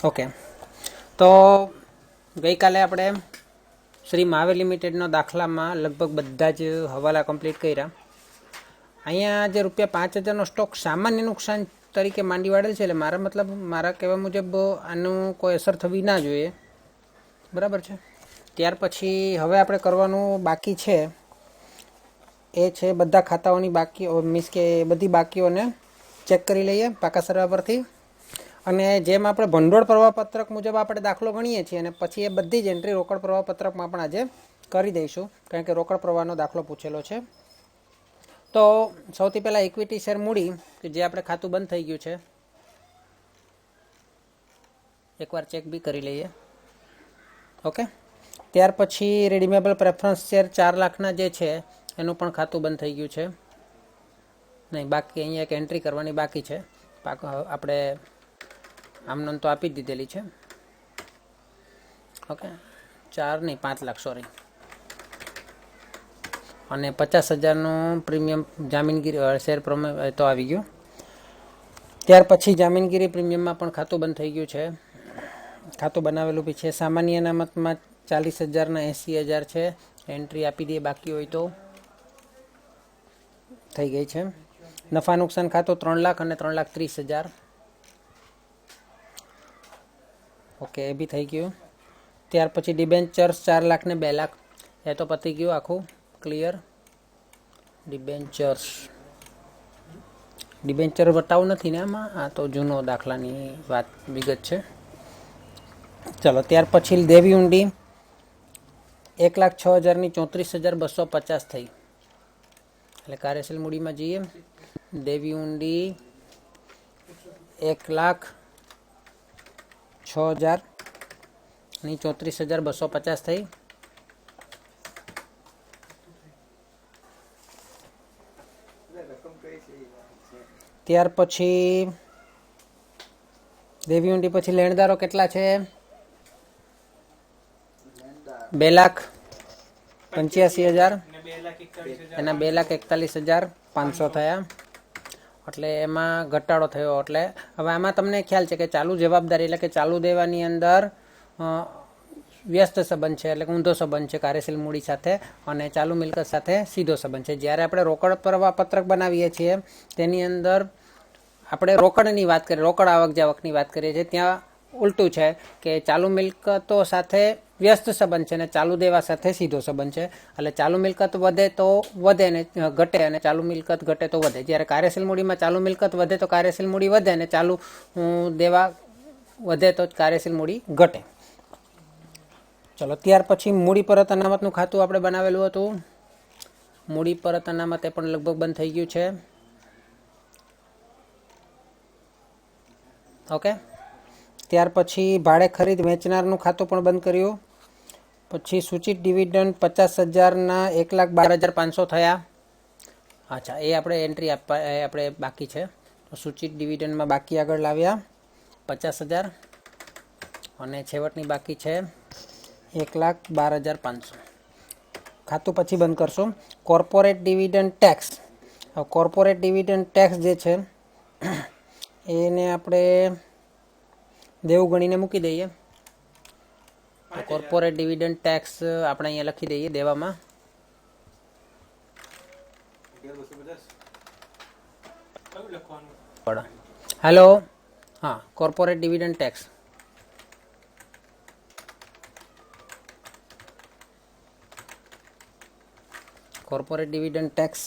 Okay, તો ગઈકાલે આપણે શ્રી મહાવીર લિમિટેડનો દાખલામાં લગભગ બધા જ હવાલા કમ્પ્લીટ કર્યા. અહીંયા જે ₹5,000નો સ્ટોક સામાન્ય નુકસાન તરીકે માંડી વાળેલ છે, એટલે મારા મતલબ મારા કહેવા મુજબ આનું કોઈ અસર થવી ના જોઈએ, બરાબર છે. ત્યાર પછી હવે આપણે કરવાનું બાકી છે એ છે બધા ખાતાઓની બાકીઓ, મીન્સ કે બધી બાકીઓને ચેક કરી લઈએ પાકા સરવા પરથી. અને જેમ આપણે ભંડોળ પ્રવાહપત્રક મુજબ આપણે દાખલો ગણીએ છીએ, અને પછી એ બધી જ એન્ટ્રી રોકડ પ્રવાહપત્રકમાં પણ આજે કરી દઈશું, કારણ કે રોકડ પ્રવાહનો દાખલો પૂછેલો છે. તો સૌથી પહેલાં ઇક્વિટી શેર મૂડી, કે જે આપણે ખાતું બંધ થઈ ગયું છે, એકવાર ચેક બી કરી લઈએ. ઓકે, ત્યાર પછી રેડીમેબલ પ્રેફરન્સ શેર 4 લાખના જે છે એનું પણ ખાતું બંધ થઈ ગયું છે. નહીં, બાકી અહીંયા એક એન્ટ્રી કરવાની બાકી છે. આપણે આમનામ તો આપી જ દીધેલી છે. ઓકે, 4 નહીં 5 લાખ, સોરી. અને 50,000નું પ્રીમિયમ જામીનગીરી શેર પ્રમાણે તો આવી ગયું. ત્યાર પછી જામીનગીરી પ્રીમિયમમાં પણ ખાતું બંધ થઈ ગયું છે. ખાતું બનાવેલું બી છે. સામાન્ય અનામતમાં 40,000ના 80,000 છે. એન્ટ્રી આપી દઈએ બાકી હોય તો. થઈ ગઈ છે. નફા નુકસાન ખાતું 3 લાખ અને 3,30,000. ઓકે, એ બી થઈ ગયું. ત્યાર પછી ડિબેન્ચર્સ 4 લાખ ને 2 લાખ, એ તો પતી ગયું આખું ક્લિયર. ડિબેન્ચર બતાવું નથી ને આમાં, આ તો જૂનો દાખલાની વાત વિગત છે. ચલો, ત્યાર પછી દેવી ઊંડી 1,06,000ની 34,250 થઈ. એટલે કાર્યશીલ મૂડીમાં જઈએ, દેવી ઊંડી 1,06,000ની 34,250 થઈ. ત્યાર પછી દેવી ઊંડી પછી લેણદારો કેટલા છે? 2,85,000, એના 2,41,500 થયા. એટલે એમાં ઘટાડો થયો. એટલે હવે આમાં તમને ખ્યાલ છે કે ચાલુ જવાબદારી એટલે કે ચાલુ દેવાની અંદર વ્યસ્ત સંબંધ છે, એટલે ઊંધો સંબંધ છે કાર્યશીલ મૂડી સાથે, અને ચાલુ મિલકત સાથે સીધો સંબંધ છે. જ્યારે આપણે રોકડ પ્રવાહ પત્રક બનાવીએ છીએ તેની અંદર આપણે રોકડની વાત કરીએ, રોકડ આવક જાવકની વાત કરીએ છીએ, ત્યાં ઉલટું છે કે ચાલુ મિલકતો સાથે વ્યસ્ત સંબંધ છે અને ચાલુ દેવા સાથે સીધો સંબંધ છે. એટલે ચાલુ મિલકત વધે તો વધે ને ઘટે, અને ચાલુ મિલકત ઘટે તો વધે. જ્યારે કાર્યશીલ મૂડીમાં ચાલુ મિલકત વધે તો કાર્યશીલ મૂડી વધે, અને ચાલુ દેવા વધે તો કાર્યશીલ મૂડી ઘટે. ચલો, ત્યાર પછી મૂડી પરત અનામતનું ખાતું આપણે બનાવેલું હતું. મૂડી પરત અનામત એ પણ લગભગ બંધ થઈ ગયું છે. ઓકે, ત્યાર પછી ભાડે ખરીદ વેચનારનું ખાતું પણ બંધ કર્યું. પછી સૂચિત ડિવિડન્ડ 50,000ના 1,12,500 થયા. અચ્છા, એ આપણે એન્ટ્રી આપવા આપણે બાકી છે. તો સૂચિત ડિવિડન્ડમાં બાકી આગળ લાવ્યા 50,000, અને છેવટની બાકી છે 1,12,500. ખાતું પછી બંધ કરશું. Corporate dividend tax, corporate dividend tax જે છે એને આપણે દેવું ગણીને મૂકી દઈએ. તો કોર્પોરેટ ડિવિડન્ડ ટેક્સ આપણે અહીંયા લખી દઈએ દેવામાં. હેલો, હા, corporate dividend tax. Corporate dividend tax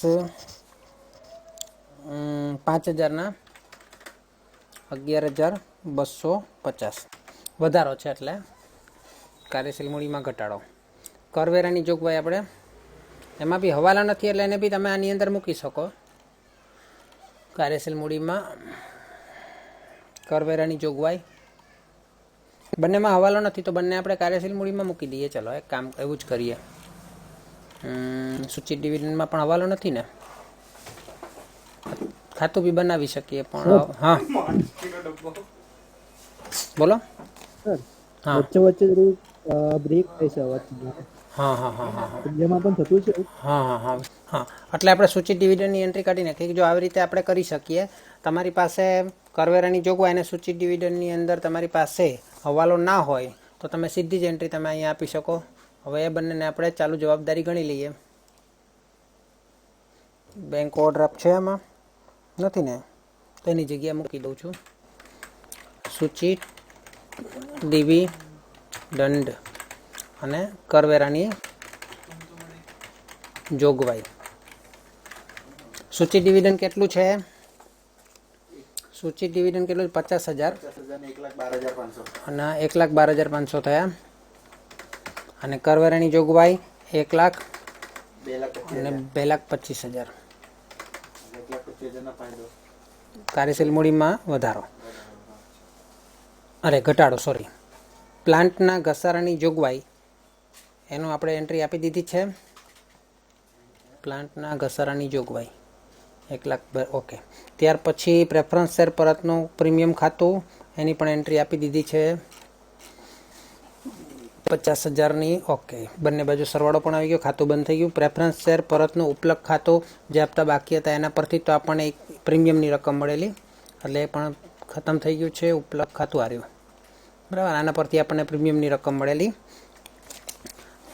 5,000ના 11,250 વધારો છે, એટલે કાર્યશીલ મૂડીમાં ઘટાડો. કરવેરાની જોગવાઈ આપણે એમાં બી હવાલા નથી, એટલે એને બી તમે આની અંદર મૂકી શકો. કાર્યશીલ મૂડીમાં કરવેરાની જોગવાઈ, બંનેમાં હવાલો નથી તો બંને આપણે કાર્યશીલ મૂડીમાં મૂકી દઈએ. ચલો, એક કામ એવું જ કરીએ. સૂચિત ડિવિડન્ડમાં પણ હવાલો નથી ને, ખાતું બી બનાવી શકીએ પણ. હા, બોલો. હા, વચ્ચે વચ્ચે બ્રેક થાય છે અવાજ. હા હા હા હા હા જેમાં પણ થતું છે. હા હા હા હા, એટલે આપણે સૂચિત ડિવિડન્ડની એન્ટ્રી કાઢી નાખીએ. જો આવી રીતે આપણે કરી શકીએ. તમારી પાસે કરવેરાની જોગવાઈ અને સૂચિત ડિવિડન્ડની અંદર તમારી પાસે હવાલો ના હોય તો તમે સીધી જ એન્ટ્રી તમે અહીંયા આપી શકો. હવે એ બંનેને આપણે ચાલુ જવાબદારી ગણી લઈએ. બેંક ઓવરડ્રાફ્ટ છે એમાં નથી ને, તો એની જગ્યાએ મૂકી દઉં છું સૂચિત ડિવિડન્ડ અને કરવેરાની જોગવાઈ. સૂચિત ડિવિડન્ડ કેટલું છે? સૂચિત ડિવિડન્ડ કેટલું છે? 50,000 અને 1,12,500 થયા. અને કરવેરાની જોગવાઈ 1,02,25,000 અને 2,25,000. કાર્યશીલ મૂડીમાં વધારો, અરે ઘટાડો, સોરી. પ્લાન્ટના ઘસારાની જોગવાઈ એનું આપણે એન્ટ્રી આપી દીધી છે. પ્લાન્ટના ઘસારાની જોગવાઈ 1,00,000, ઓકે. ત્યાર પછી પ્રેફરન્સ શેર પરતનું પ્રીમિયમ ખાતું, એની પણ એન્ટ્રી આપી દીધી છે 50,000ની, ઓકે. બંને બાજુ સરવાળો પણ આવી ગયો, ખાતું બંધ થઈ ગયું. પ્રેફરન્સ શેર પરતનું ઉપલબ્ધ ખાતું જે હપ્તા બાકી હતા એના પરથી તો આપણને એક પ્રીમિયમની રકમ મળેલી, એટલે એ પણ ખતમ થઈ ગયું છે. ઉપલબ્ધ ખાતું આવ્યું, બરાબર. આના પરથી આપણને પ્રીમિયમની રકમ મળેલી.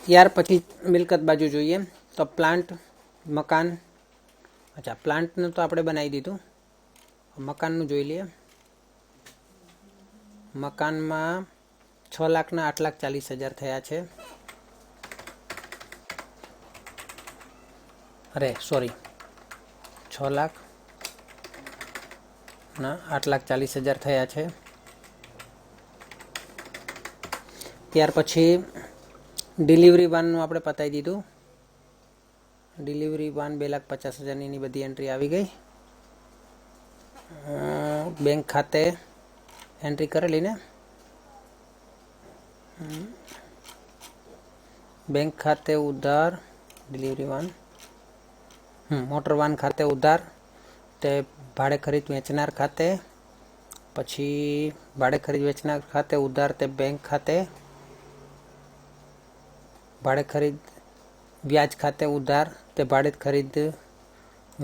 ત્યાર પછી મિલકત બાજુ જોઈએ તો પ્લાન્ટ, મકાન. અચ્છા, પ્લાન્ટનું તો આપણે બનાવી દીધું. મકાનનું જોઈ લઈએ. મકાનમાં 6,00,000 ના 8,40,000 થયા છે. અરે સોરી, 6,00,000 ના 8,40,000 થયા છે. ત્યાર પછી ડિલિવરી વાનનું આપણે પતાવી દીધું. ડિલિવરી વાન 2,50,000ની એની બધી એન્ટ્રી આવી ગઈ. બેંક ખાતે એન્ટ્રી કરેલી ને, બેંક ખાતે ઉધાર, ડિલિવરી વાન, મોટર વાન ખાતે ઉધાર, તે ભાડે ખરીદ વેચનાર ખાતે, પછી ભાડે ખરીદ વેચનાર ખાતે ઉધાર તે બેંક ખાતે, ભાડે ખરીદ વ્યાજ ખાતે ઉધાર તે ભાડે ખરીદ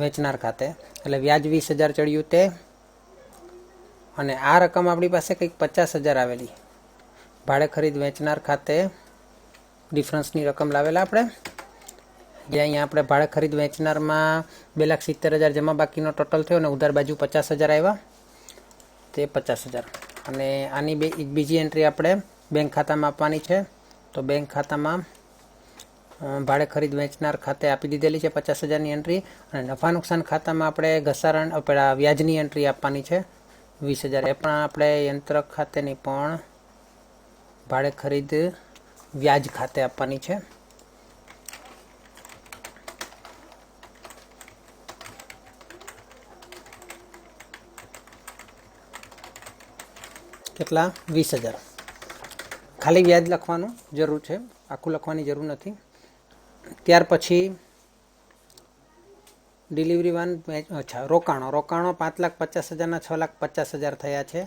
વેચનાર ખાતે. એટલે વ્યાજ 20,000 ચડ્યું તે, અને આ રકમ આપણી પાસે કંઈક 50,000 આવેલી ભાડે ખરીદ વેચનાર ખાતે ડિફરન્સની રકમ લાવેલા આપણે, જે અહીંયા આપણે ભાડે ખરીદ વેચનારમાં 2,70,000 જમા બાકીનો ટોટલ થયો અને ઉધાર બાજુ 50,000 આવ્યા, તે 50,000. અને આની બીજી એન્ટ્રી આપણે બેંક ખાતામાં આપવાની છે. તો બેંક ખાતામાં ભાડે ખરીદ વેચનાર ખાતે આપી દીધેલી છે 50,000ની એન્ટ્રી, અને નફા નુકસાન ખાતામાં આપણે ઘસારણ પેલા વ્યાજની એન્ટ્રી આપવાની છે 20,000. એ પણ આપણે યંત્ર ખાતેની પણ ભાડે ખરીદ વ્યાજ ખાતે આપવાની છે. કેટલા? 20,000. ખાલી વ્યાજ લખવાનું જરૂર છે, આખું લખવાની જરૂર નથી. ત્યાર પછી ડિલિવરી વાન, અચ્છા, રોકાણો 5,50,000ના 6,50,000 થયા છે.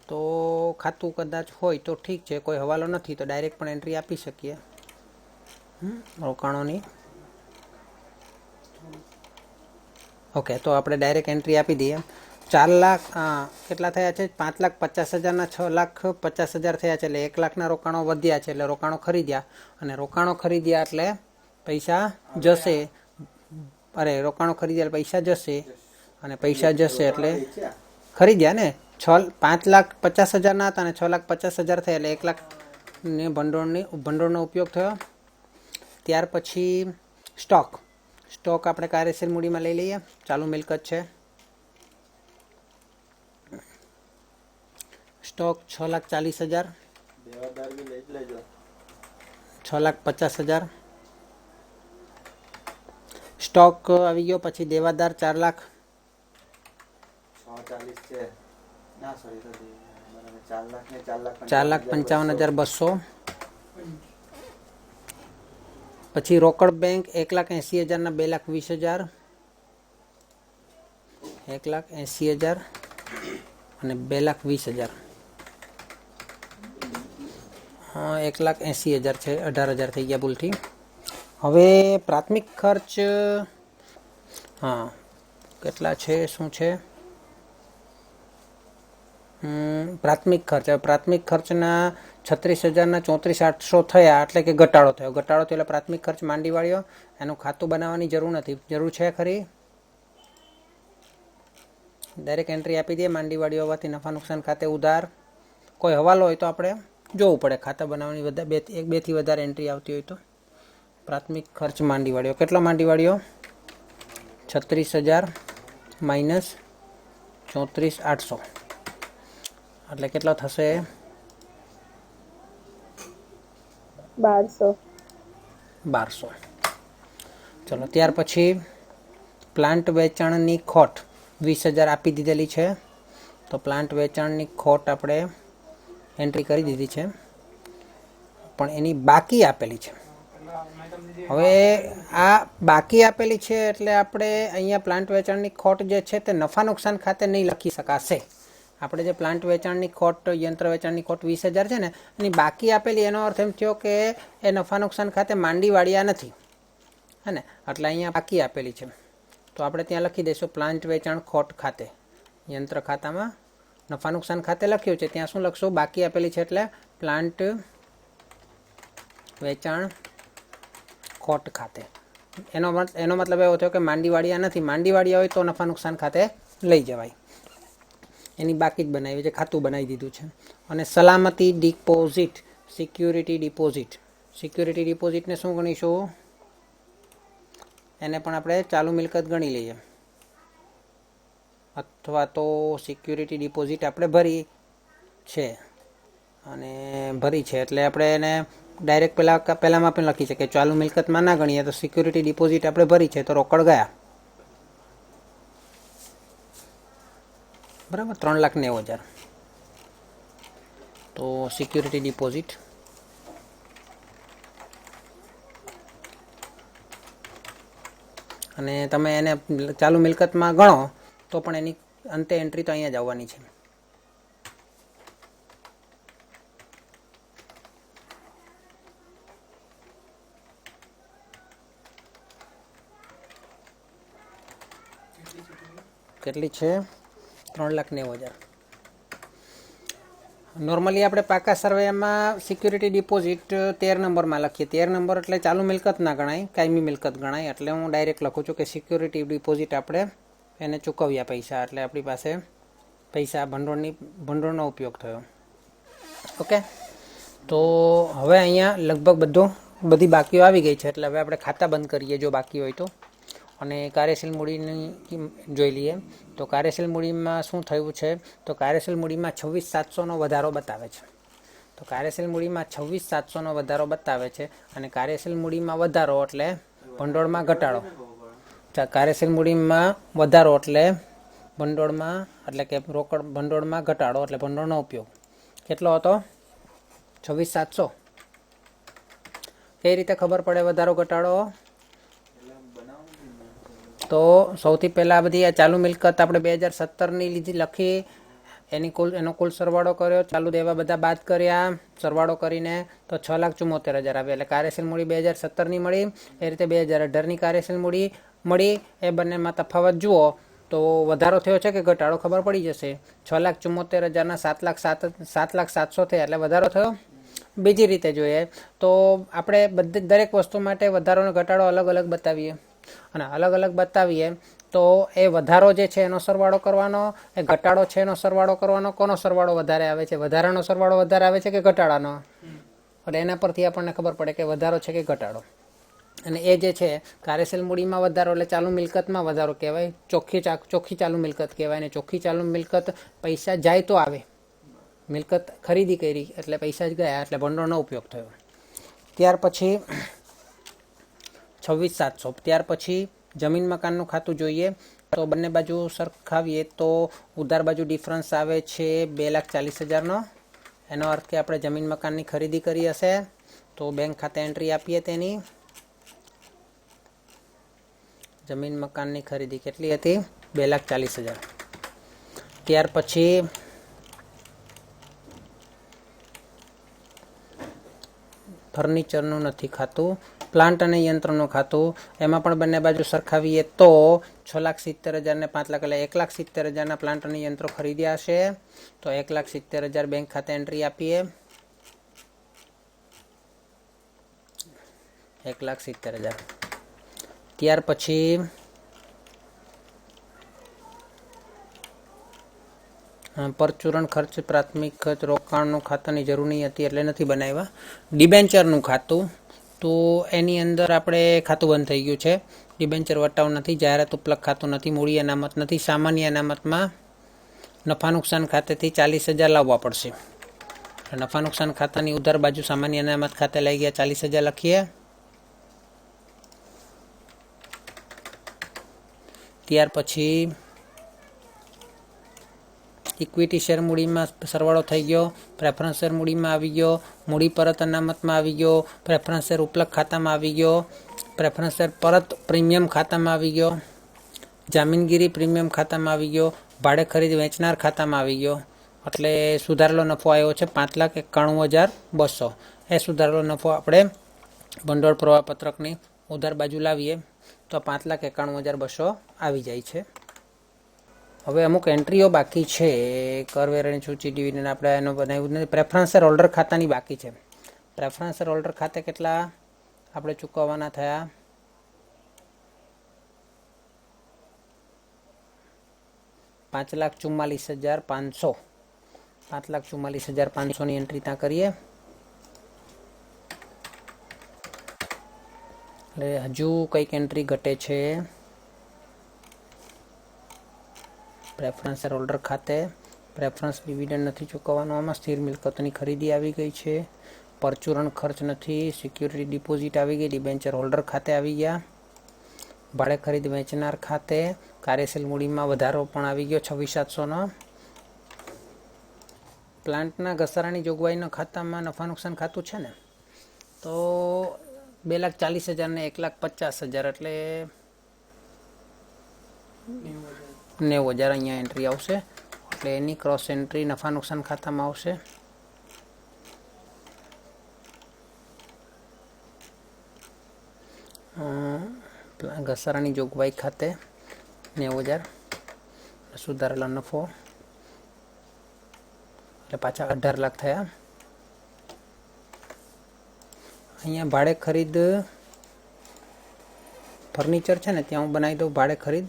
તો ખાતું કદાચ હોય તો ઠીક છે, કોઈ હવાલો નથી તો ડાયરેક્ટ પણ એન્ટ્રી આપી શકીએ રોકાણોની. ઓકે, તો આપણે ડાયરેક્ટ એન્ટ્રી આપી દઈએ. 4,00,000 કેટલા થયા છે? 5,50,000ના 6,50,000 થયા છે, એટલે 1,00,000ના રોકાણો વધ્યા છે, એટલે રોકાણો ખરીદ્યા. અને રોકાણો ખરીદ્યા એટલે પૈસા જશે, અરે રોકાણો ખરીદ્યા એટલે પૈસા જશે, અને પૈસા જશે એટલે ખરીદ્યા ને. 5,50,000ના હતા અને 6,50,000 થયા, એટલે 1,00,000ને ભંડોળનો ઉપયોગ થયો. ત્યાર પછી સ્ટોક આપણે કાર્યશીલ મૂડીમાં લઈ લઈએ. ચાલુ મિલકત છે. સ્ટોક 6,40,000, 6,50,000 સ્ટોક આવી ગયો. પછી દેવાદાર 4,55,200. પછી રોકડ બેંક 1,80,000ના 2,20,000, 1,80,000 અને 2,20,000. 1,80,000 છે, 18,000 થઈ ગયા ભૂલથી. હવે પ્રાથમિક ખર્ચ હા કેટલા છે શું છે પ્રાથમિક ખર્ચ પ્રાથમિક ખર્ચના 36,000 34,800 થયા એટલે કે ઘટાડો થયો એટલે પ્રાથમિક ખર્ચ માંડી વાળ્યો એનું ખાતું બનાવવાની જરૂર નથી જરૂર છે ખરી ડાયરેક્ટ એન્ટ્રી આપી દઈએ માંડી વાળ્યો હોવાથી નફા નુકસાન ખાતે ઉધાર કોઈ હવાલો હોય તો આપણે જોવું પડે ખાતા બનાવવાની બે થી વધારે એન્ટ્રી આવતી હોય તો પ્રાથમિક ખર્ચ માંડી વાળ્યો કેટલો માંડી વાળ્યો 36,000 માઇનસ 34,800 એટલે કેટલો થશે 1200 ચલો ત્યાર પછી પ્લાન્ટ વેચાણની ખોટ 20,000 આપી દીધેલી છે તો પ્લાન્ટ વેચાણની ખોટ આપણે એન્ટ્રી કરી દીધી છે પણ એની બાકી આપેલી છે હવે આ બાકી આપેલી છે એટલે આપણે અહીંયા પ્લાન્ટ વેચાણની ખોટ જે છે તે નફા નુકસાન ખાતે નહીં લખી શકાશે આપણે જે પ્લાન્ટ વેચાણની ખોટ યંત્ર વેચાણની ખોટ 20,000 છે ને એની બાકી આપેલી એનો અર્થ એમ થયો કે એ નફા નુકસાન ખાતે માંડી વાળ્યા નથી હે ને એટલે અહીંયા બાકી આપેલી છે તો આપણે ત્યાં લખી દઈશું પ્લાન્ટ વેચાણ ખોટ ખાતે યંત્ર ખાતામાં નફા નુકસાન ખાતે લખ્યું છે ત્યાં શું લખશું બાકી આપેલી છે એટલે પ્લાન્ટ વેચાણ ખોટ ખાતે એનો મતલબ એવો થયો કે માંડી વાળ્યા નથી માંડી વાળ્યા હોય તો નફા નુકસાન ખાતે લઈ જવાય એની બાકી જ બનાવી છે ખાતું બનાવી દીધું છે અને સલામતી ડિપોઝિટ સિક્યુરિટી ડિપોઝિટને શું ગણીશું એને પણ આપણે ચાલુ મિલકત ગણી લઈએ અથવા તો સિક્યુરિટી ડિપોઝિટ આપણે ભરી છે એટલે આપણે એને ડાયરેક્ટ પહેલામાં પણ લખી શકીએ ચાલુ મિલકતમાં ના ગણીએ તો સિક્યુરિટી ડિપોઝિટ આપણે ભરી છે તો રોકડ ગયા બરાબર 3,90,000 તો સિક્યુરિટી ડિપોઝિટ અને તમે એને ચાલુ મિલકતમાં ગણો તો પણ એની અંતે એન્ટ્રી તો અહીંયા જ આવવાની છે કેટલી છે 3,90,000 નોર્મલી આપણે પાકા સર્વેમાં સિક્યુરિટી ડિપોઝિટ 13 નંબરમાં લખીએ 13 નંબર એટલે ચાલુ મિલકત ના ગણાય કાયમી મિલકત ગણાય એટલે હું ડાયરેક્ટ લખું છું કે સિક્યુરિટી ડિપોઝિટ આપણે એને ચૂકવ્યા પૈસા એટલે આપણી પાસે પૈસા ભંડોળનો ઉપયોગ થયો ઓકે તો હવે અહીંયા લગભગ બધી બાકીઓ આવી ગઈ છે એટલે હવે આપણે ખાતા બંધ કરીએ જો બાકી હોય તો અને કાર્યશીલ મૂડીની જોઈ લઈએ તો કાર્યશીલ મૂડીમાં શું થયું છે તો કાર્યશીલ મૂડીમાં 26,700નો વધારો બતાવે છે તો કાર્યશીલ મૂડીમાં 26,700નો વધારો બતાવે છે અને કાર્યશીલ મૂડીમાં વધારો એટલે ભંડોળમાં ઘટાડો કાર્યશીલ મૂડીમાં વધારો એટલે ભંડોળમાં એટલે કે રોકડ ભંડોળમાં ઘટાડો એટલે ભંડોળનો ઉપયોગ કેટલો હતો 26,700 કઈ રીતે ખબર પડે વધારો ઘટાડો તો સૌથી પહેલાં બધી આ ચાલુ મિલકત આપણે 2017ની લખી એનો કુલ સરવાળો કર્યો ચાલુ દેવા બધા બાદ કર્યા સરવાળો કરીને તો 6,74,000 આવે એટલે કાર્યશીલ મૂડી 2017ની મળી એ રીતે 2018ની કાર્યશીલ મૂડી મળી એ બંનેમાં તફાવત જુઓ તો વધારો થયો છે કે ઘટાડો ખબર પડી જશે 6,74,000ના 7,07,000 થયા એટલે વધારો થયો બીજી રીતે જોઈએ તો આપણે દરેક વસ્તુ માટે વધારો અને ઘટાડો અલગ અલગ બતાવીએ અને અલગ અલગ બતાવીએ તો એ વધારો જે છે એનો સરવાળો કરવાનો એ ઘટાડો છે એનો સરવાળો કરવાનો કોનો સરવાળો વધારે આવે છે વધારાનો સરવાળો વધારે આવે છે કે ઘટાડાનો એટલે એના પરથી આપણને ખબર પડે કે વધારો છે કે ઘટાડો અને એ જે છે કાર્યશીલ મૂડીમાં વધારો એટલે ચાલુ મિલકતમાં વધારો કહેવાય ચોખ્ખી ચાલુ મિલકત કહેવાય ને ચોખ્ખી ચાલુ મિલકત પૈસા જાય તો આવે મિલકત ખરીદી કરી એટલે પૈસા જ ગયા એટલે ભંડોળનો ઉપયોગ થયો ત્યાર પછી 26,700 ત્યાર પછી જમીન મકાનનું ખાતું જોઈએ તો બંને બાજુ સરખાવીએ તો ઉધાર બાજુ ડિફરન્સ આવે છે 2,40,000નો એનો અર્થ કે આપણે જમીન મકાનની ખરીદી કરી હશે તો બેંક ખાતે એન્ટ્રી આપીએ તેની જમીન મકાનની ખરીદી કેટલી હતી 2,40,000 ત્યાર પછી ફર્નિચરનું નથી ખાતું પ્લાન્ટ અને યંત્રનું ખાતું, એમાં પણ બંને બાજુ સરખાવીએ તો 6,70,000 ને 5 લાખ એટલે 1,70,000 પ્લાન્ટ અને યંત્રો ખરીદ્યા હશે. તો 1,70,000 બેંક ખાતે એન્ટ્રી આપીએ. 1,70,000. ત્યાર પછી પરચુરણ ખર્ચ, પ્રાથમિક ખર્ચ, રોકાણનું ખાતાની જરૂર નહીં હતી એટલે નથી બનાવ્યા. ડિબેન્ચરનું ખાતું, તો એની અંદર આપણે ખાતું બંધ થઈ ગયું છે. ડિબેન્ચર વટાવ નથી, જાહેરાત ઉપલક ખાતું નથી, મૂડી અનામત નથી. સામાન્ય અનામતમાં નફા નુકસાન ખાતેથી 40,000 લાવવા પડશે. નફા નુકસાન ખાતાની ઉધાર બાજુ સામાન્ય અનામત ખાતે લઈ ગયા 40,000 લખીએ. ત્યાર પછી ઇક્વિટી શેર મૂડીમાં સરવાળો થઈ ગયો, પ્રેફરન્સ શેર મૂડીમાં આવી ગયો, મૂડી પરત અનામતમાં આવી ગયો, પ્રેફરન્સ શેર ઉપલક ખાતામાં આવી ગયો, પ્રેફરન્સ શેર પરત પ્રીમિયમ ખાતામાં આવી ગયો, જામીનગીરી પ્રીમિયમ ખાતામાં આવી ગયો, ભાડે ખરીદ વેચનાર ખાતામાં આવી ગયો. એટલે સુધારેલો નફો આવ્યો છે 5,91,200. એ સુધારેલો નફો આપણે ભંડોળ પ્રવાહપત્રકની ઉધાર બાજુ લાવીએ તો 5,91,200 આવી જાય છે. હવે અમુક એન્ટ્રીઓ બાકી છે. કરવેરાની સૂચિ ડિવિડન્ડ આપણે એનો બનાવ્યું નથી. પ્રેફરન્સ શેર હોલ્ડર ખાતાની બાકી છે. પ્રેફરન્સ શેર હોલ્ડર ખાતે કેટલા આપણે ચૂકવવાના થયા? 5,44,500. 5,44,500 એન્ટ્રી ત્યાં કરીએ. એટલે હજુ કંઈક એન્ટ્રી ઘટે છે. પ્રેફરન્સ શેર હોલ્ડર ખાતે પ્રેફરન્સ ડિવિડન્ડ નથી ચૂકવવાનું. આમાં સ્થિર મિલકતની ખરીદી આવી ગઈ છે. પરચુરણ ખર્ચ નથી. સિક્યુરિટી ડિપોઝિટ આવી ગઈ. ડિબેન્ચર હોલ્ડર ખાતે આવી ગયા. ભાડે ખરીદ વેચનાર ખાતે કાર્યશીલ મૂડીમાં વધારો પણ આવી ગયો 26,700નો. પ્લાન્ટના ઘસારાની જોગવાઈના ખાતામાં નફા નુકસાન ખાતું છે ને, તો 2,40,000 ને 1,50,000 એટલે 90,000 અહીંયા એન્ટ્રી આવશે. એટલે એની ક્રોસ એન્ટ્રી નફા નુકસાન ખાતામાં આવશે. ઘસારાની જોગવાઈ ખાતે 90,000 સુધારેલો નફો એટલે પાછા 18 લાખ થયા. અહીંયા ભાડે ખરીદ ફર્નિચર છે ને, ત્યાં હું બનાવી દઉં ભાડે ખરીદ.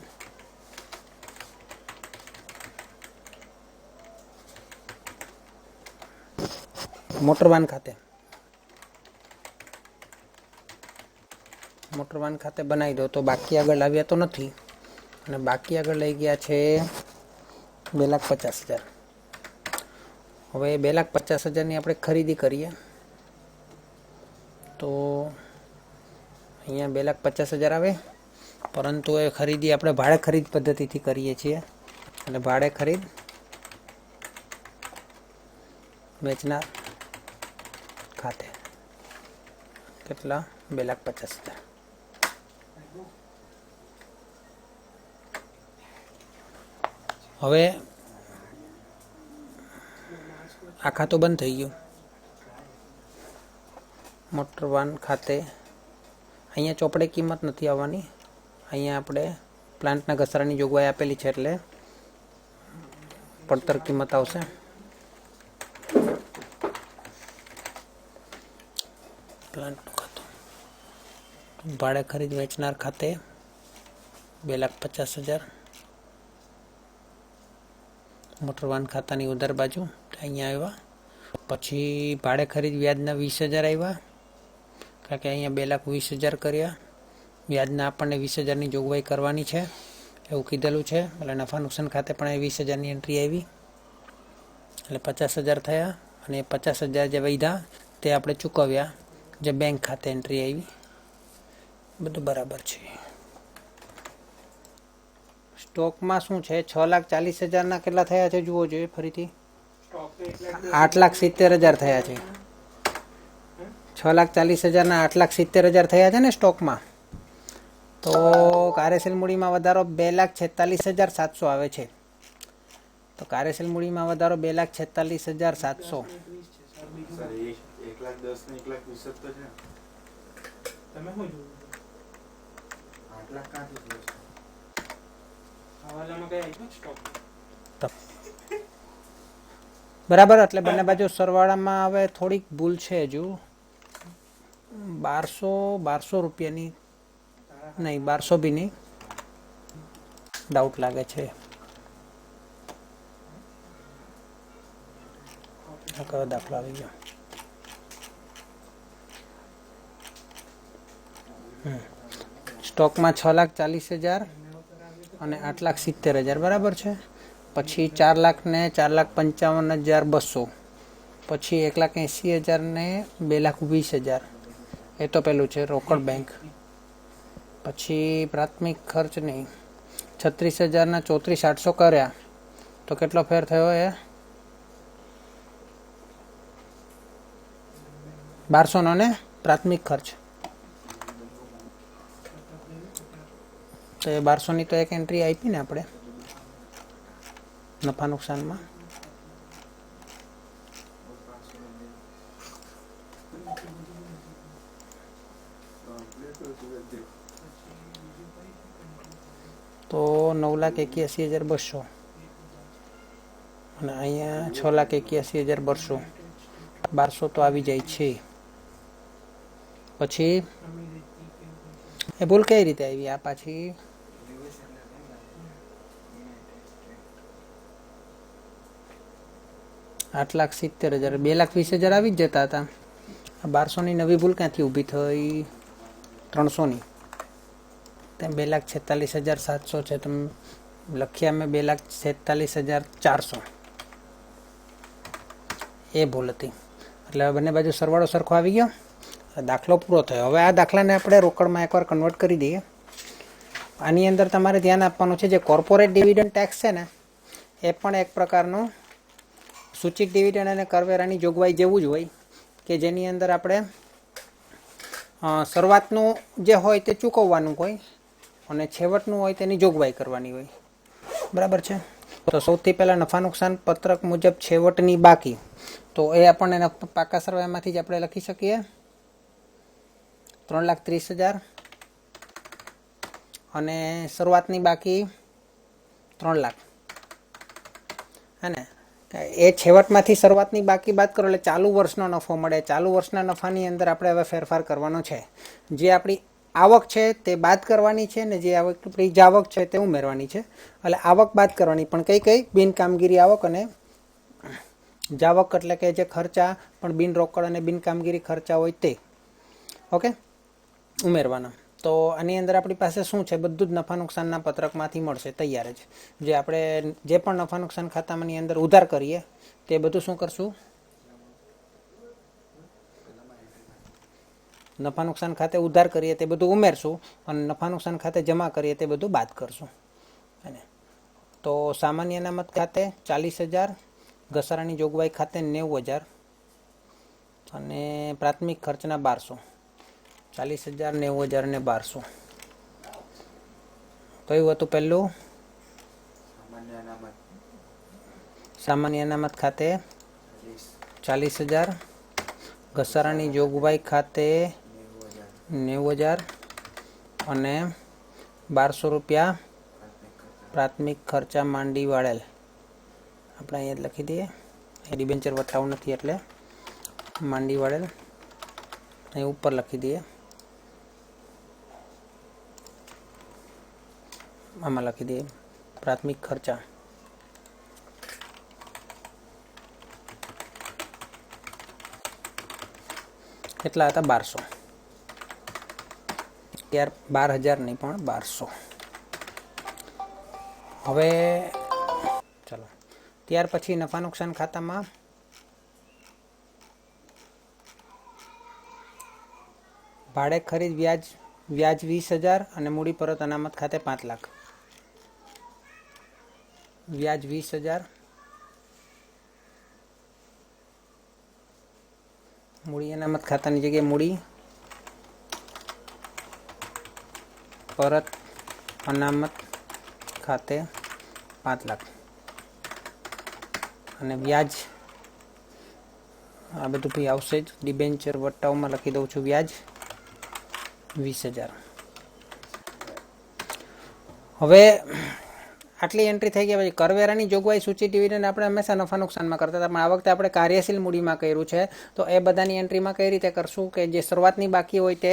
મોટરવાન ખાતે બનાવી દો તો બાકી આગળ આવ્યા તો નથી, અને બાકી આગળ લઈ ગયા છે 2,50,000. હવે 2,50,000ની આપણે ખરીદી કરીએ તો અહીંયા 2,50,000 આવે, પરંતુ એ ખરીદી આપણે ભાડે ખરીદ પદ્ધતિથી કરીએ છીએ. અને ભાડે ખરીદ વેચનાર ખાતે કેટલા? 2,50,000. હવે આ ખાતું બંધ થઈ ગયું. મોટરવાન ખાતે અહીંયા ચોપડે કિંમત નથી આવવાની. અહીંયા આપણે પ્લાન્ટના ઘસારાની જોગવાઈ આપેલી છે એટલે પડતર કિંમત આવશે. પ્લાન્ટનું ખાતું ભાડે ખરીદ વેચનાર ખાતે 2,50,000. મોટરવાન ખાતાની ઉધાર બાજુ અહીંયા આવ્યા. પછી ભાડે ખરીદ વ્યાજના 20,000 આવ્યા, કારણ કે અહીંયા 2,20,000 કર્યા. વ્યાજના આપણને 20,000ની જોગવાઈ કરવાની છે એવું કીધેલું છે. એટલે નફા નુકસાન ખાતે પણ એ 20,000ની એન્ટ્રી આવી એટલે 50,000 થયા. અને 50,000 જે વધ્યા તે આપણે ચૂકવ્યા, જે બેંક ખાતે એન્ટ્રી આવી. બધું બરાબર છે. સ્ટોકમાં શું છે? 6,40,000ના કેટલા થયા છે જુઓ જોઈએ ફરીથી. 8,70,000 થયા છે. 6,40,000ના 8,70,000 થયા છે ને સ્ટોકમાં. તો કાર્યશીલ મૂડીમાં વધારો 2,46,700 આવે છે. તો કાર્યશીલ મૂડીમાં વધારો 2,46,700. તમે શું જોયું? 8 લાખ કાંથી જોયો છે? હવાલામાં કઈ આપ્યું સ્ટોક? બરાબર. એટલે બંને બાજુ સરવાળામાં હવે થોડીક ભૂલ છે હજુ. 1200 રૂપિયાની નહીં, 1200 બી નહીં, ડાઉટ લાગે છે. કયો દાખલો આવી ગયો? સ્ટોકમાં 6,40,000 અને 8,70,000 બરાબર છે. પછી 4 લાખ ને 4,55,200, પછી 1,80,000 ને 2,20,000. એ તો પેલું છે રોકડ બેંક. પછી પ્રાથમિક ખર્ચ નહીં, 36,000 ના 34,800 કર્યા તો કેટલો ફેર થયો? એ 1200 ને પ્રાથમિક ખર્ચ. તો એ 1200ની તો એક એન્ટ્રી આપી ને આપણે નફા નુકસાનમાં. તો 9,81,200 અને અહીંયા 6,81,200. 1200 તો આવી જાય છે. પછી એ ભૂલ કઈ રીતે આવી? આ પાછી $8,70,000, 2,20,000 આવી જ જતા હતા. 1200ની નવી ભૂલ ક્યાંથી ઊભી થઈ? 300ની. તેમ 2,46,700 છે. તમે લખ્યા મેં 2,46,400. એ ભૂલ હતી. એટલે હવે બંને બાજુ સરવાળો સરખો આવી ગયો. દાખલો પૂરો થયો. હવે આ દાખલાને આપણે રોકડમાં એકવાર કન્વર્ટ કરી દઈએ. આની અંદર તમારે ધ્યાન આપવાનું છે જે કોર્પોરેટ ડિવિડન્ડ ટેક્સ છે ને, એ પણ એક પ્રકારનું સૂચિત ડિવિડન્ડ અને કરવેરાની જોગવાઈ જેવું જ હોય કે જેની અંદર આપણે શરૂઆતનું જે હોય તે ચૂકવવાનું હોય અને છેવટનું હોય તેની જોગવાઈ કરવાની હોય. બરાબર છે. તો સૌથી પહેલાં નફા નુકસાન પત્રક મુજબ છેવટની બાકી, તો એ આપણને પાકા સરવાળામાંથી જ આપણે લખી શકીએ 3,30,000 અને શરૂઆતની બાકી 3 લાખ. હે ને? એ છેવટમાંથી શરૂઆતની બાકી બાદ કરો એટલે ચાલુ વર્ષનો નફો મળે. ચાલુ વર્ષના નફાની અંદર આપણે હવે ફેરફાર કરવાનો છે. જે આપણી આવક છે તે બાદ કરવાની છે ને જે આપણી જાવક છે તે ઉમેરવાની છે. એટલે આવક બાદ કરવાની, પણ કઈ કઈ? બિન કામગીરી આવક અને જાવક, એટલે કે જે ખર્ચા પણ બિન રોકડ અને બિન કામગીરી ખર્ચા હોય તે ઓકે ઉમેરવાના. તો આની અંદર આપણી પાસે શું છે? બધું જ નફા નુકસાનના પત્રકમાંથી મળશે તૈયાર જ. જે આપણે જે પણ નફા નુકસાન ખાતામાંની અંદર ઉધાર કરીએ તે બધું શું કરશું? નફા નુકસાન ખાતે ઉધાર કરીએ તે બધું ઉમેરશું અને નફા નુકસાન ખાતે જમા કરીએ તે બધું બાદ કરશું. અને તો સામાન્ય અનામત ખાતે 40,000, ઘસારાની જોગવાઈ ખાતે 90,000 અને પ્રાથમિક ખર્ચના 1200. 40,000, 90,000 અને 1200. કયું હતું પહેલું? સામાન્ય અનામત ખાતે 40,000, ઘસારાની જોગવાઈ ખાતે 90,000 અને 1200 રૂપિયા પ્રાથમિક ખર્ચા માંડી વાળેલ. આપણે અહીંયા જ લખી દઈએ. એ ડિબેન્ચર વટાવું નથી એટલે માંડી વાળેલ અહીં ઉપર લખી દઈએ. આમાં લખી દઈએ પ્રાથમિક ખર્ચા. કેટલા હતા? 1200. ત્યાર 12,000 નહીં પણ 1200. હવે ચલો ત્યાર પછી નફા નુકસાન ખાતામાં ભાડે ખરીદ વ્યાજ 20,000 અને મૂડી પરત અનામત ખાતે 5 લાખ. વ્યાજ 20,000, મૂડી અનામત ખાતાની જગ્યાએ મૂડી પરત અનામત ખાતે 5 લાખ અને વ્યાજ આ બધું ભાઈ આવશે જ. ડિબેન્ચર વટાવમાં લખી દઉં છું વ્યાજ 20,000. હવે આટલી એન્ટ્રી થઈ ગયા પછી કરવેરાની જોગવાઈ સૂચિ ડિવિડન્ડ આપણે હંમેશા નફા નુકસાનમાં કરતા હતા, પણ આ વખતે આપણે કાર્યશીલ મૂડીમાં કર્યું છે. તો એ બધાની એન્ટ્રીમાં કઈ રીતે કરશું કે જે શરૂઆતની બાકી હોય તે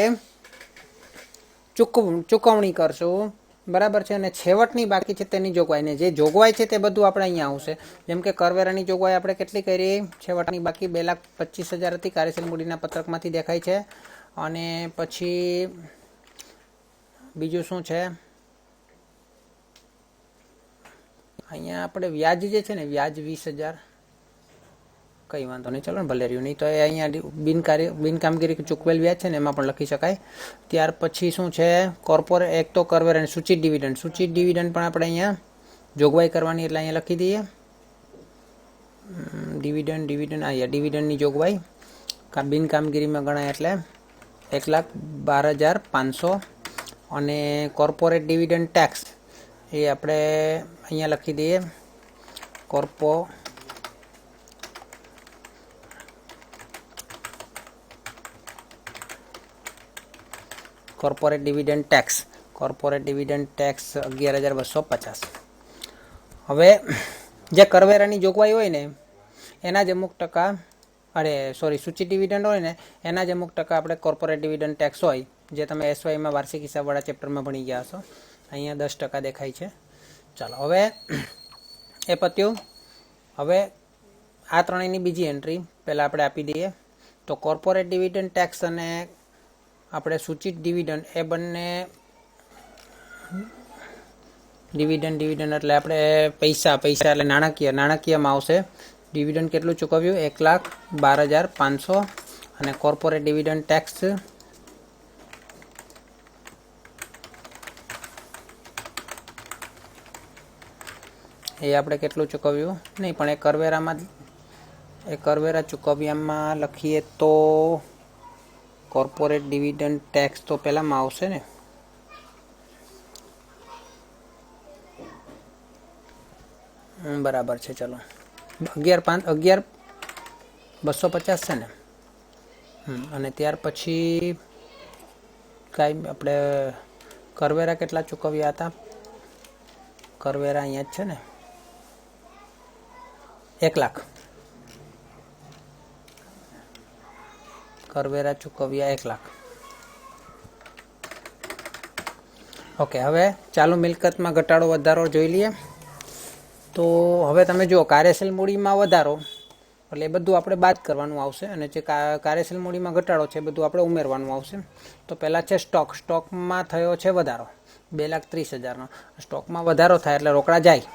ચૂકવણી કરશું, બરાબર છે. અને છેવટની બાકી છે તેની જોગવાઈ, ને જે જોગવાઈ છે તે બધું આપણે અહીંયા આવશે. જેમ કે કરવેરાની જોગવાઈ આપણે કેટલી કરી, છેવટની બાકી 2,25,000 હતી, કાર્યશીલ મૂડીના પત્રકમાંથી દેખાય છે. અને પછી બીજું શું છે, અહીંયા આપણે વ્યાજ જે છે ને, વ્યાજ 20,000, કંઈ વાંધો નહીં, ચલો ને ભલે રહ્યું. નહીં તો એ અહીંયા બિનકામગીરી ચૂકવેલ વ્યાજ છે ને એમાં પણ લખી શકાય. ત્યાર પછી શું છે, કોર્પોરેટ, એક તો કરવેરા અને સૂચિત ડિવિડન્ડ. સૂચિત ડિવિડન્ડ પણ આપણે અહીંયા જોગવાઈ કરવાની, એટલે અહીંયા લખી દઈએ ડિવિડન્ડ અહીંયા ડિવિડન્ડની જોગવાઈ બિનકામગીરીમાં ગણાય એટલે 1,12,500. અને કોર્પોરેટ ડિવિડન્ડ ટેક્સ એ આપણે અહીંયા લખી દઈએ કોર્પોરેટ ડિવિડન્ડ ટેક્સ 11,250. હવે જે કરવેરાની જોગવાઈ હોય ને એના જ અમુક ટકા, સૂચિત ડિવિડન્ડ હોય ને એના જ અમુક ટકા આપણે કોર્પોરેટ ડિવિડન્ડ ટેક્સ હોય, જે તમે એસવાયમાં વાર્ષિક હિસાબવાળા ચેપ્ટરમાં ભણી ગયા હશો. અહીંયા 10% દેખાય છે. ચાલો, હવે એ પત્યું. હવે આ ત્રણેયની બીજી એન્ટ્રી પહેલાં આપણે આપી દઈએ. તો કોર્પોરેટ ડિવિડન્ડ ટેક્સ અને આપણે સૂચિત ડિવિડન્ડ એ બંને ડિવિડન્ડ એટલે આપણે પૈસા એટલે નાણાકીયમાં આવશે. ડિવિડન્ડ કેટલું ચૂકવ્યું, 1,12,500. અને કોર્પોરેટ ડિવિડન્ડ ટેક્સ એ આપણે કેટલું ચૂકવ્યું નહીં, પણ એ કરવેરા ચૂકવ્યામાં લખીએ તો કોર્પોરેટ ડિવિડન્ડ ટેક્સ તો પહેલાંમાં આવશે ને. બરાબર છે. ચલો, 11,250 છે ને. અને ત્યાર પછી કાંઈ આપણે કરવેરા કેટલા ચૂકવ્યા હતા, કરવેરા અહીંયા જ છે ને, 1,00,000 કરવેરા ચૂકવ્યા 1,00,000. ઓકે, હવે ચાલુ મિલકતમાં ઘટાડો વધારો જોઈ લઈએ. તો હવે તમે જુઓ, કાર્યશીલ મૂડીમાં વધારો એટલે એ બધું આપણે બાદ કરવાનું આવશે, અને જે કાર્યશીલ મૂડીમાં ઘટાડો છે એ બધું આપણે ઉમેરવાનું આવશે. તો પહેલાં છે સ્ટોકમાં થયો છે વધારો 2,30,000નો. સ્ટોકમાં વધારો થાય એટલે રોકડા જાય.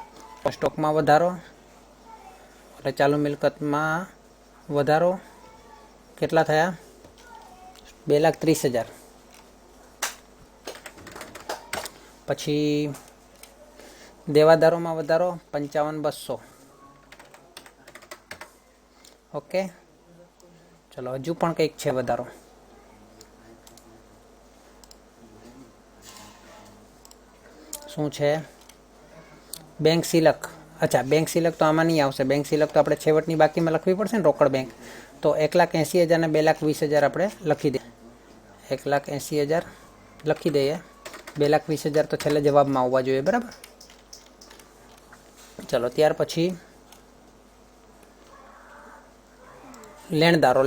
સ્ટોકમાં વધારો એટલે ચાલુ મિલકતમાં વધારો કેટલા થયા, 2,30,000. પછી દેવાદારોમાં વધારો 55,200. ઓકે, ચલો, હજુ પણ કંઈક છે વધારો. શું છે, બેંક સિલક. અચ્છા, બેંક સિલક તો આમાં નહીં આવશે. બેંક સિલક તો આપણે છેવટની બાકીમાં લખવી પડશે ને, રોકડ બેંક. તો 1,80,000 ને 2,20,000 આપણે લખી દઈએ. 1,80,000 લખી દઈએ, 2,20,000 તો છેલ્લે જવાબમાં આવવા જોઈએ, બરાબર. ચલો, ત્યાર પછી લેણદારો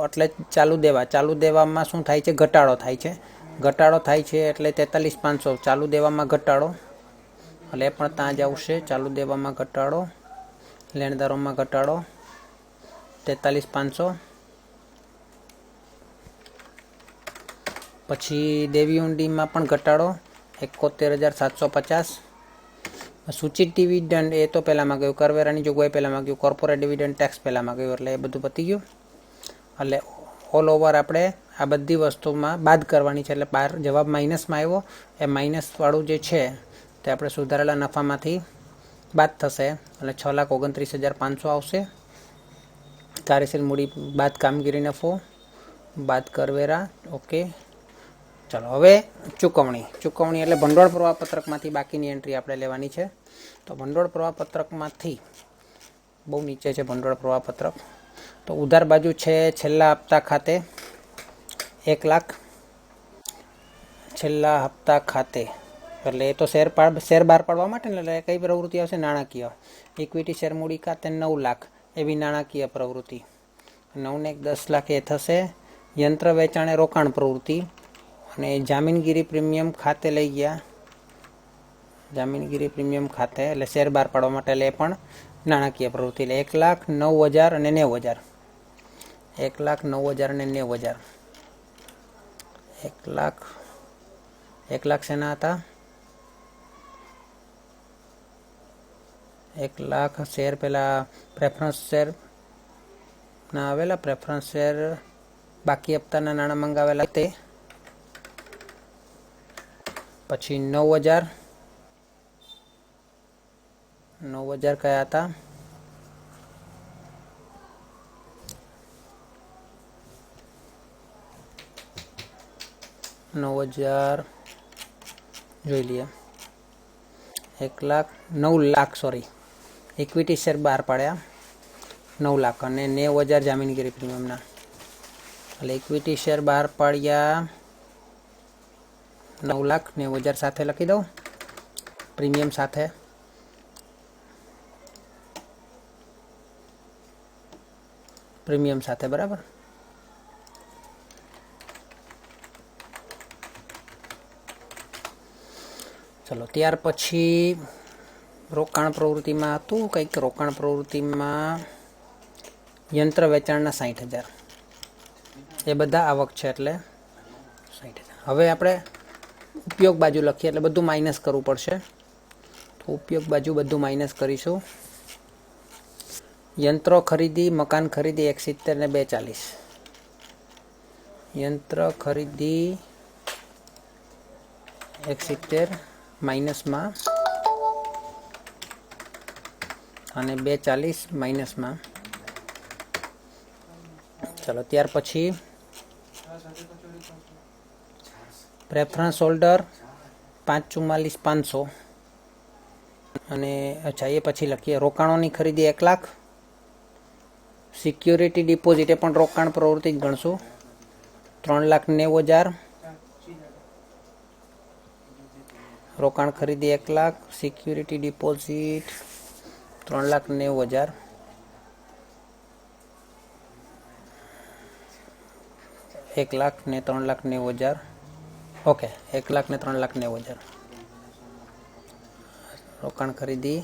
એટલે ચાલુ દેવામાં શું થાય છે, ઘટાડો થાય છે એટલે 43,500 ચાલુ દેવામાં ઘટાડો, એટલે એ પણ ત્યાં જ આવશે. ચાલુ દેવામાં ઘટાડો, લેણદારોમાં ઘટાડો 43,500. પછી દેવી ઊંડીમાં પણ ઘટાડો 71,750. સૂચિત ડિવિડન્ડ એ તો પહેલાંમાં ગયું, કરવેરાની જોગવાઈ પહેલાંમાં ગયું, કોર્પોરેટ ડિવિડન્ડ ટેક્સ પહેલાંમાં ગયું, એટલે એ બધું પતી ગયું. એટલે ઓલ ઓવર આપણે આ બધી વસ્તુમાં બાદ કરવાની છે, એટલે બહાર જવાબ માઇનસમાં આવ્યો. એ માઇનસવાળું જે છે તે આપણે સુધારેલા નફામાંથી બાદ થશે, એટલે 6,29,500 આવશે. કાર્યશીલ મૂડી બાદ કામગીરી નફો બાદ કરવેરા. ઓકે, ચાલો, હવે ચૂકવણી એટલે ભંડોળ પ્રવાહપત્રકમાંથી બાકીની એન્ટ્રી આપણે લેવાની છે. તો ભંડોળ પ્રવાહપત્રકમાંથી બહુ નીચે છે ભંડોળ પ્રવાહપત્રક. તો ઉધાર બાજુ છે છેલ્લા હપ્તા ખાતે 1,00,000. છેલ્લા હપ્તા ખાતે, એટલે એ તો શેર બહાર પાડવા માટે ને, એટલે કઈ પ્રવૃત્તિ આવશે? નાણાકીય. ઇક્વિટી શેર મૂડી ખાતે 9 લાખ, એવી નાણાકીય પ્રવૃત્તિ. 9 ને 10 લાખ એ થશે યંત્ર વેચાણે રોકાણ પ્રવૃત્તિ. અને જામીનગીરી પ્રીમિયમ ખાતે લઈ ગયા, જામીનગીરી પ્રીમિયમ ખાતે એટલે શેર બહાર પાડવા માટે, એટલે એ પણ નાણાકીય પ્રવૃત્તિ. એટલે 1,09,000 અને 90,000. 1,09,000 અને 90,000. 1 લાખ શેના હતા? 1 લાખ શેર પેલા પ્રેફરન્સ શેર ના આવેલા, પ્રેફરન્સ શેર બાકી હપ્તાના નાણાં મંગાવેલા તે. પછી 9,000 કયા હતા? 9,000 જોઈ લઈએ. 9 લાખ સોરી, ઇક્વિટી શેર બહાર પાડ્યા 9 લાખ અને 90,000 જામીનગીરી પ્રીમિયમના. એટલે ઇક્વિટી શેર બહાર પાડ્યા 9,90,000 સાથે લખી દઉં, પ્રીમિયમ સાથે. પ્રીમિયમ સાથે બરાબર. ચલો ત્યાર પછી રોકાણ પ્રવૃત્તિમાં હતું કંઈક, રોકાણ પ્રવૃત્તિમાં યંત્ર વેચાણના 60,000, એ બધા આવક છે એટલે 60,000. હવે આપણે ઉપયોગ બાજુ લખીએ એટલે બધું માઇનસ કરવું પડશે. તો ઉપયોગ બાજુ બધું માઇનસ કરીશું. યંત્રો ખરીદી, મકાન ખરીદી 170 ને 240. યંત્ર ખરીદી 170 માઇનસમાં અને 240 માઇનસમાં. ચલો ત્યાર પછી પ્રેફરન્સ હોલ્ડર 5,44,500 અને અચ્છા એ પછી લખીએ રોકાણોની ખરીદી 1 લાખ. સિક્યોરિટી ડિપોઝિટ એ પણ રોકાણ પ્રવૃત્તિ જ ગણશું, 3,90,000. રોકાણ ખરીદી 1 લાખ, સિક્યુરિટી ડિપોઝિટ 3,90,000. એક લાખ ને 3,90,000. ઓકે, 1 લાખ ને 3,90,000 રોકાણ ખરીદી.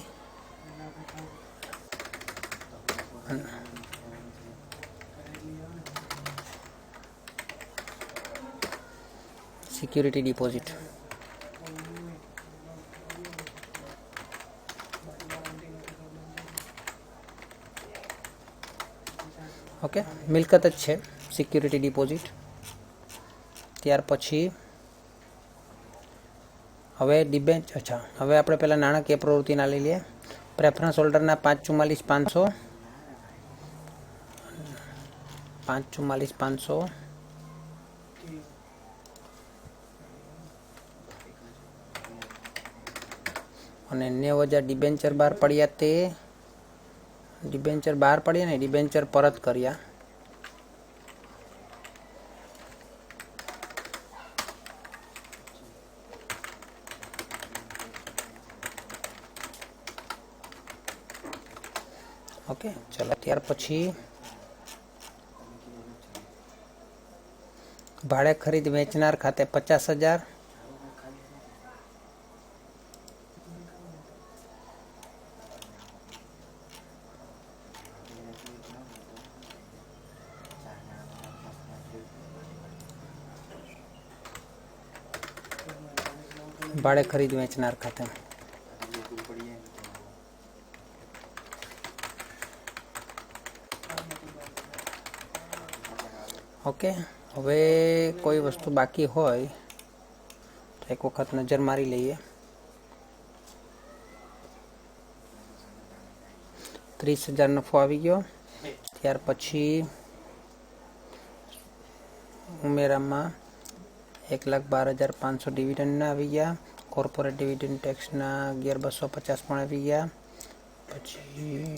સિક્યુરિટી ડિપોઝિટ ઓકે, મિલકત જ છે સિક્યુરિટી ડિપોઝિટ. ત્યાર પછી હવે અચ્છા હવે આપણે પહેલાં નાણાકીય પ્રવૃત્તિના લઈ લઈએ. પ્રેફરન્સ હોલ્ડરના 5,44,500, 5,44,500 અને 90,000 ડિબેન્ચર બહાર પડ્યા. તે ડિબેન્ચર બહાર પડ્યા ને ડિબેન્ચર પરત કર્યા. ઓકે, ચલો ત્યાર પછી ભાડે ખરીદ વેચનાર ખાતે 50,000. ભાડે ખરીદ વેચનાર ખાતે ઓકે. હવે કોઈ વસ્તુ બાકી હોય તો એક વખત નજર મારી લઈએ. 30,000 નફો આવી ગયો. ત્યાર પછી ઉમેરામાં 1,12,500 ડિવિડન્ડના આવી ગયા. કોર્પોરેટ ડિવિડન્ડ ટેક્સના 11,250 પણ આવી ગયા. પછી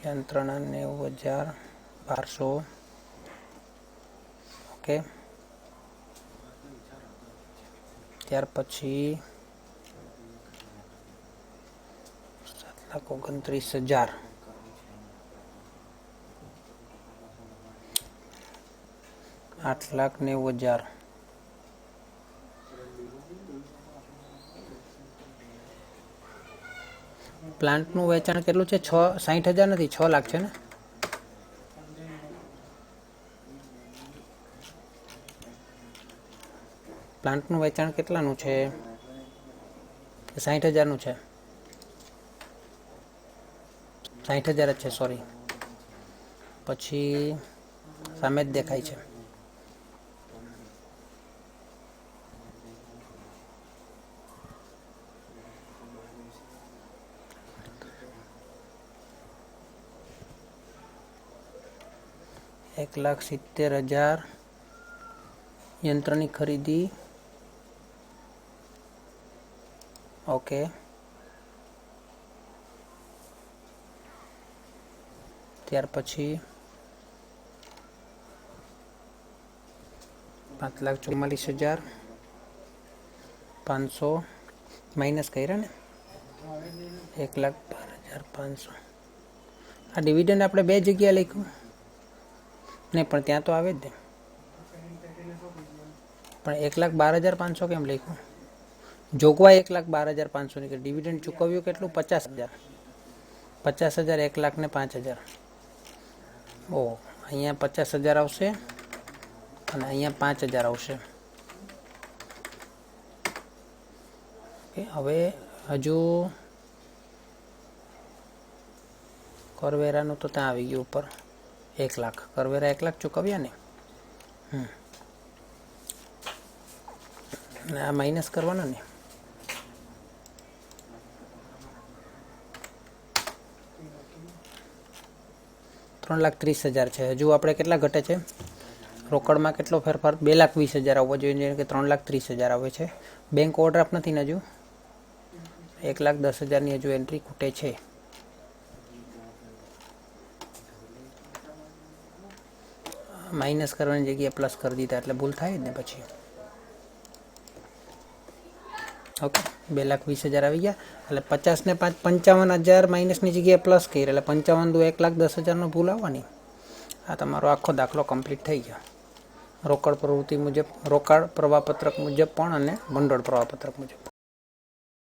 યંત્રના 90,000 1200. ઓકે, ત્યાર પછી 7,29,000, 8,90,000, પ્લાન્ટનું વેચાણ કેટલું છે? 60,000 નથી, 6 લાખ છે ને? પ્લાન્ટનું વેચાણ કેટલાનું છે? 60,000નું છે. 60,000 જ છે, સોરી. પછી સામે જ દેખાય છે. $1,70,000 યંત્રની ખરીદી. ઓકે, ત્યાર પછી 5,44,500 માઇનસ કર્યા ને, 1,12,500. આ ડિવિડન્ડ આપણે બે જગ્યાએ લખ્યું નહીં, પણ ત્યાં તો આવે જ ને. પણ 1,12,500 કેમ લખ્યું? જોગવાઈ 1,12,500 ની. ડિવિડન્ડ ચૂકવ્યું કેટલું? 50,000. 50,000, 1,00,000 ને 5,000. ઓહ, અહીંયા 50,000 આવશે અને અહીંયા 5,000 આવશે. ઓકે, હવે હજુ કરવેરાનું તો ત્યાં આવી ગયું ઉપર 1,00,000. કરવેરા 1,00,000 ચૂકવ્યા ને. અને આ માઇનસ કરવાના ને. $3,30,000 છે. હજુ આપણે કેટલા ઘટે છે? રોકડમાં કેટલો ફેરફાર? 2,20,000 આવવો જોઈએ, કે 3,30,000 આવે છે. બેંક ઓવરડ્રાફ્ટ નથી ને હજુ. 1,10,000ની હજુ એન્ટ્રી ખૂટે છે. માઇનસ કરવાની જગ્યાએ પ્લસ કરી દીધા એટલે ભૂલ થાય જ ને પછી. ઓકે, 2,20,000 આવી ગયા. એટલે 50 ને 5 55,000 માઇનસની જગ્યાએ પ્લસ કરી, એટલે 55 દુ 1,10,000 ભૂલ આવવાની. આ તમારો આખો દાખલો કમ્પ્લીટ થઈ ગયો. રોકડ પ્રવૃત્તિ મુજબ, રોકડ પ્રવાહપત્રક મુજબ પણ અને ભંડોળ પ્રવાહપત્રક મુજબ.